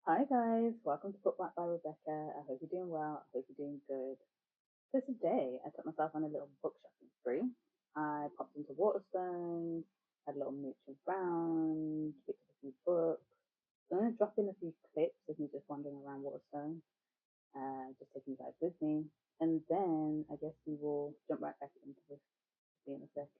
Hi guys, welcome to Bookmark by Rebecca. I hope you're doing well. I hope you're doing good. So today I took myself on a little book shopping spree. I popped into Waterstones, had a little mooch around, picked up a few books. So I'm gonna drop in a few clips of me just wandering around Waterstones, just taking you guys with me. And then I guess we will jump right back into this. See you in a sec.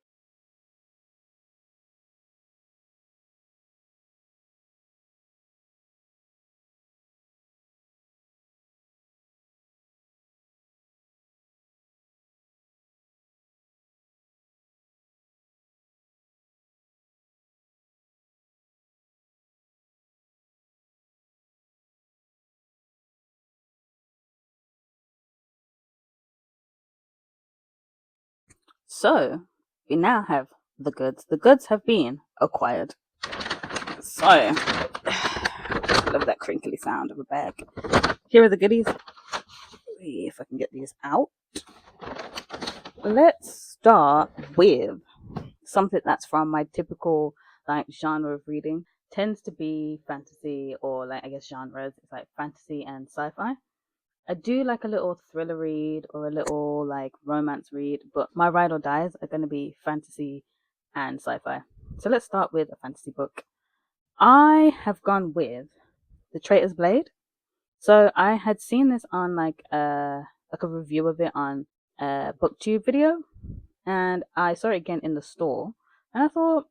So we now have the goods. The goods have been acquired. So love that crinkly sound of a bag. Here are the goodies. See if I can get these out. Let's start with something that's from my typical like genre of reading. Tends to be fantasy or like I guess genres. It's like fantasy and sci-fi. I do like a little thriller read or a little like romance read, but my ride or dies are going to be fantasy and sci-fi. So let's start with a fantasy book. I have gone with The Traitor's Blade. So I had seen this on like a review of it on a booktube video, and I saw it again in the store, and I thought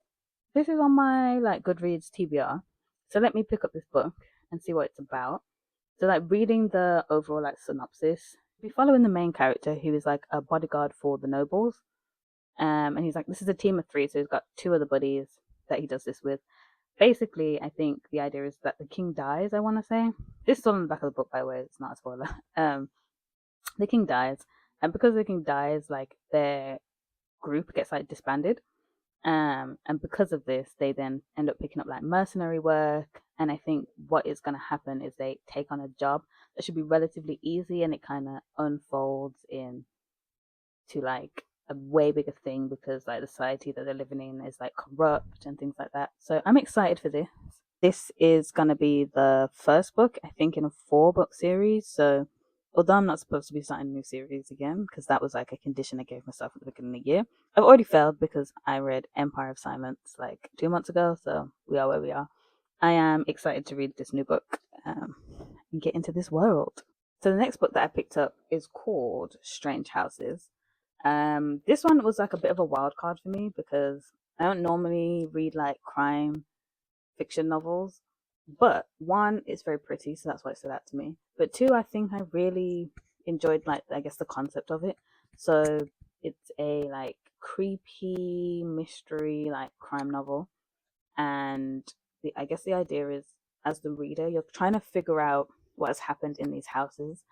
this is on my like Goodreads TBR, so let me pick up this book and see what it's about. So like reading the overall like synopsis, we following the main character who is like a bodyguard for the nobles, and he's like this is a team of three, so he's got two other buddies that he does this with. Basically, I think the idea is that the king dies. I want to say this is all in the back of the book, by the way. It's not a spoiler. The king dies, and because the king dies, like their group gets like disbanded. And because of this, they then end up picking up like mercenary work. And I think what is going to happen is they take on a job that should be relatively easy, and it kind of unfolds into like a way bigger thing because like the society that they're living in is like corrupt and things like that. So I'm excited for this. This is gonna be the first book, I think, in a 4 book series. So although I'm not supposed to be starting a new series again, because that was like a condition I gave myself at the beginning of the year, I've already failed because I read Empire of Silence like 2 months ago, so we are where we are. I am excited to read this new book and get into this world. So the next book that I picked up is called Strange Houses. This one was like a bit of a wild card for me because I don't normally read like crime fiction novels, but one, it's very pretty, so that's why it stood out to me. But two, I think I really enjoyed like I guess the concept of it. So it's a like creepy mystery like crime novel, and I guess the idea is as the reader, you're trying to figure out what has happened in these houses,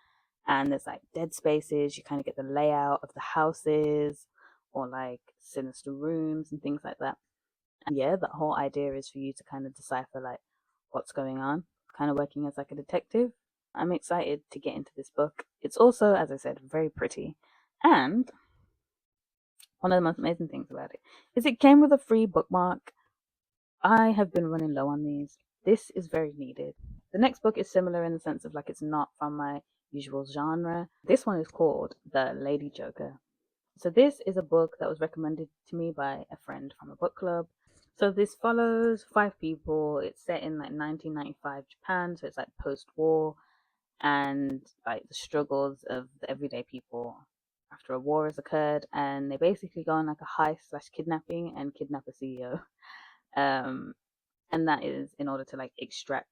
and there's like dead spaces. You kind of get the layout of the houses, or like sinister rooms and things like that. And yeah, the whole idea is for you to kind of decipher like what's going on, kind of working as like a detective. I'm excited to get into this book. It's also, as I said, very pretty. And one of the most amazing things about it is it came with a free bookmark. I have been running low on these. This is very needed. The next book is similar in the sense of like it's not from my usual genre. This one is called The Lady Joker. So this is a book that was recommended to me by a friend from a book club. So this follows 5 people. It's set in like 1995 Japan, so it's like post-war, and like the struggles of the everyday people after a war has occurred, and they basically go on like a heist slash kidnapping and kidnap a CEO. Um, and that is in order to like extract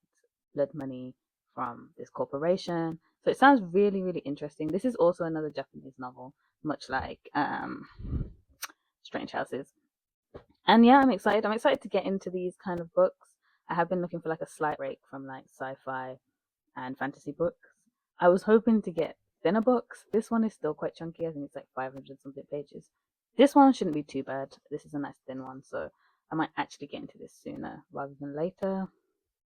blood money from this corporation. So it sounds really, really interesting. This is also another Japanese novel, much like Strange Houses. And yeah, I'm excited. I'm excited to get into these kind of books. I have been looking for like a slight break from like sci-fi and fantasy books. I was hoping to get thinner books. This one is still quite chunky. I think it's like 500 something pages. This one shouldn't be too bad. This is a nice thin one, so I might actually get into this sooner rather than later.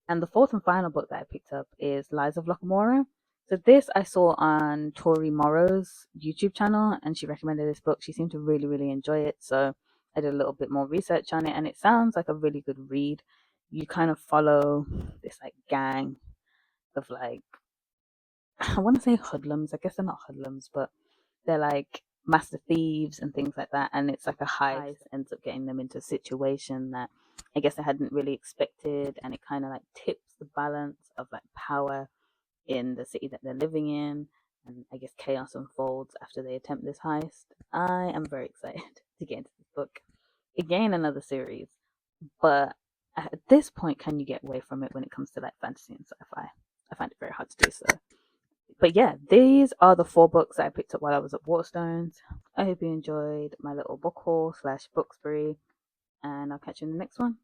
And the fourth and final book that I picked up is Lies of Lamora. So this I saw on Tori Morrow's YouTube channel, and she recommended this book. She seemed to really, really enjoy it. So I did a little bit more research on it, and it sounds like a really good read. You kind of follow this like gang of like, I want to say hoodlums. I guess they're not hoodlums, but they're like master thieves and things like that. And it's like a heist ends up getting them into a situation that I guess they hadn't really expected, and it kind of like tips the balance of like power in the city that they're living in. And I guess chaos unfolds after they attempt this heist. I am very excited to get into this book. Again, another series, but at this point, can you get away from it when it comes to like fantasy and sci-fi? I find it very hard to do so. But yeah, these are the 4 books that I picked up while I was at Waterstones. I hope you enjoyed my little book haul / book spree, and I'll catch you in the next one.